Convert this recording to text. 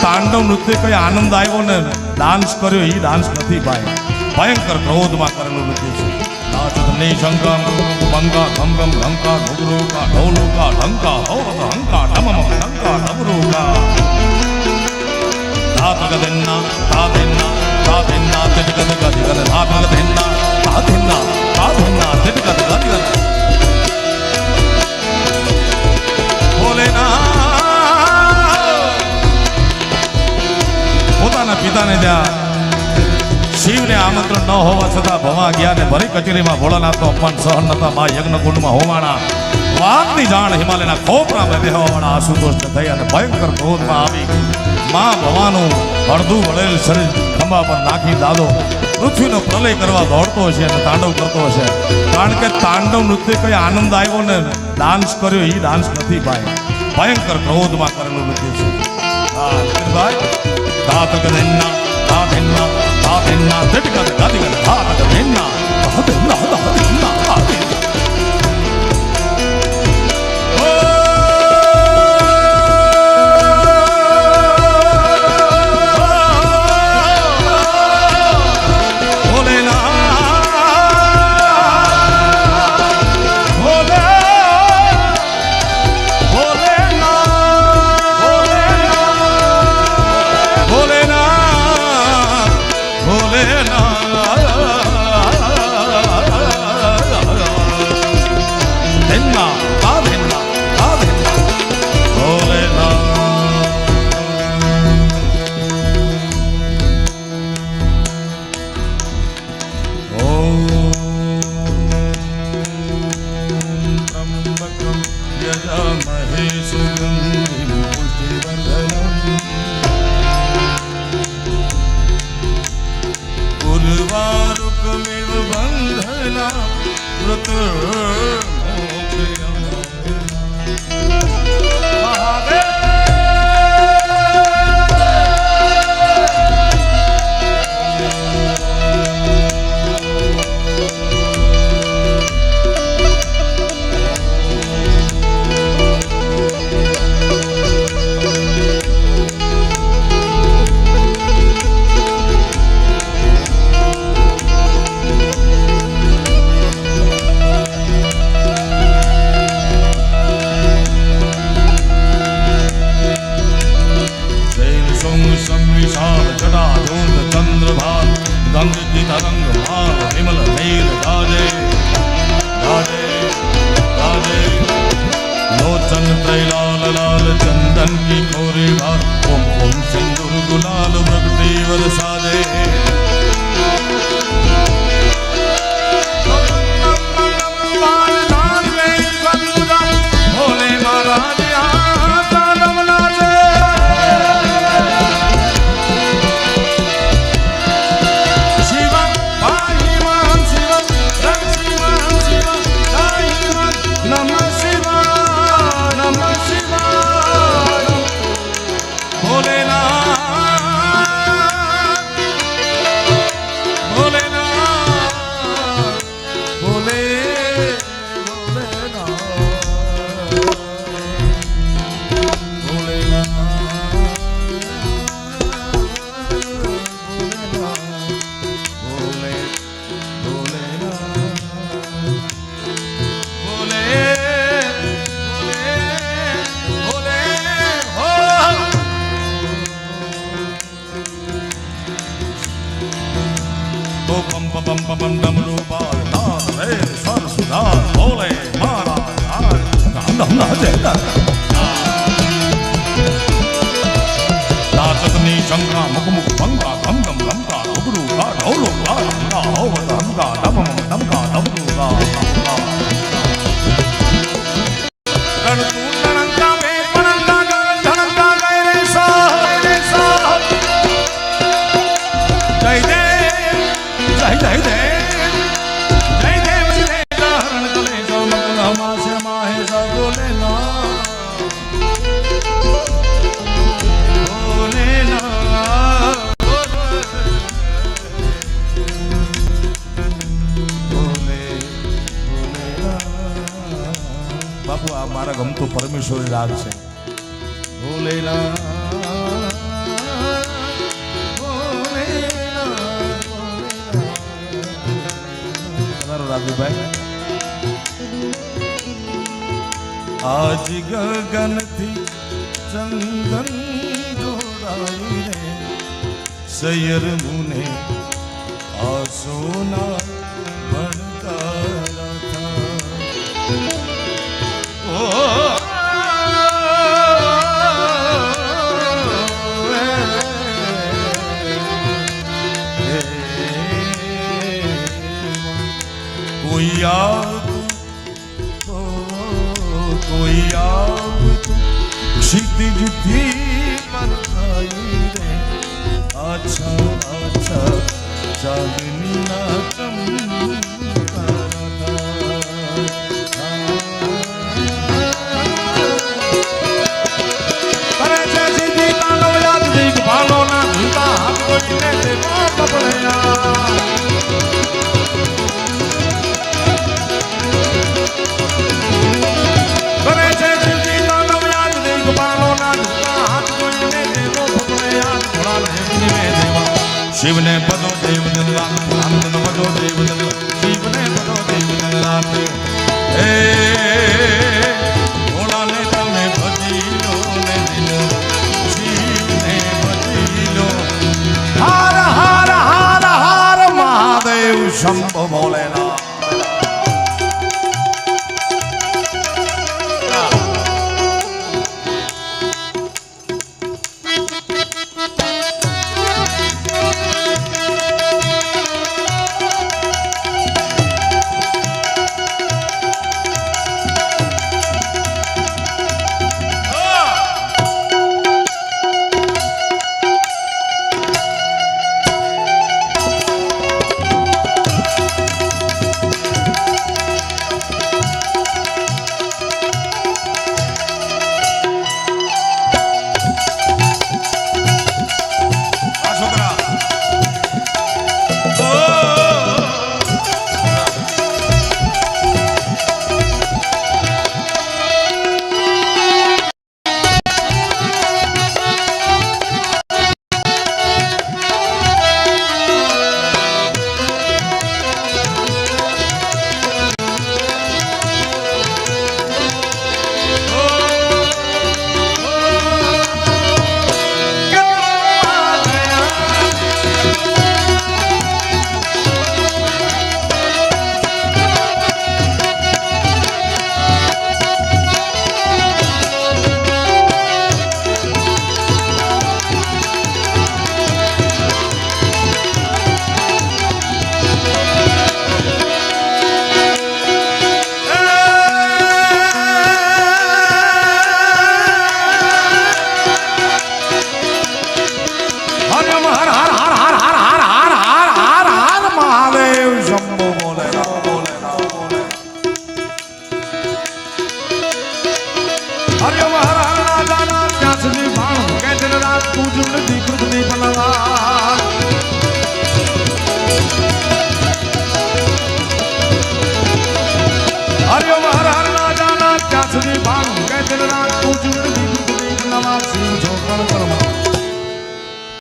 તાંડવ નૃત્ય કઈ આનંદ આવ્યો ને ડાન્સ કર્યો એ ડાન્સ નથી ભાઈ, ભયંકર ક્રોધમાં કરેલું નૃત્ય છે. નાચતની શંકા બંગા ગંગમ લંકા ઘુઘરુકા ઢોલુકા ઢંકા હૌરત હંકા ઢમમ ઢંકા ઢમરુકા ધાતગદિન્ના ધાતિન્ના ધાતિન્ના તિટગદ ગદિગદ ધાતગદિન્ના ધાતિન્ના ધાતિન્ના તિટગદ ગદિગદ પોતાના પિતાને ત્યાં શિવને આમંત્રણ ન હોવા છતાં ભવા ગયા ને ભરી કચેરીમાં ભોળાનાથનો અપમાન સહન નતા. મા યજ્ઞકુંડમાં હોવાના વાતની જાણ હિમાલયના ખોપરામાં બેહવાવાળા આશુતોષને થઈ અને ભયંકર ક્રોધમાં આવી મા ભવાનું અડધું વળેલ શરીર ખંભા પર નાખી દાદો પૃથ્વીનો પ્રલય કરવા દોડતો હશે અને તાંડવ કરતો હશે. કારણ કે તાંડવ નૃત્ય કઈ આનંદ આવ્યો ને ડાન્સ કર્યો એ ડાન્સ નથી ભાઈ, ભયંકર ક્રોધમાં કરેલું નૃત્ય છે. ભાઈ ધાતગદિન્ના ધાતિન્ના ધાતિન્ના તિટગદ ગદિગદ ધાતગદિન્ના ધાતિન્ના ધાતિન્ના ધાતિન્ના નાચતની શંકા મુખમુખ ભંગા ગમગમ લંકા ઘુઘરુકા ઢોલુકા ઢંકા હૌરત હંકા ઢમમ ઢમકા ઢમરુકા મારા ગમતું પરમેશ્વરી રાગ છે. ભોલેનાથ આજ ગગનથી ચંદન જોડાઈ રે સૈયર મુને આ સોના ભણકારા થા કોઈ આવતું ક્ષિતિજથી મરખાઈ રે આછા આછા ચાંદનીના શિવને પદો દેવ દલાલ આનંદ પદો દેવ દલાલ શિવને પદો દેવ દલાલ હે ભોળાને તમે ભજી લો ને દિલ શિવને ભજી લો હાર હાર હાર હાર મહાદેવ શંભો ભોલેનાથ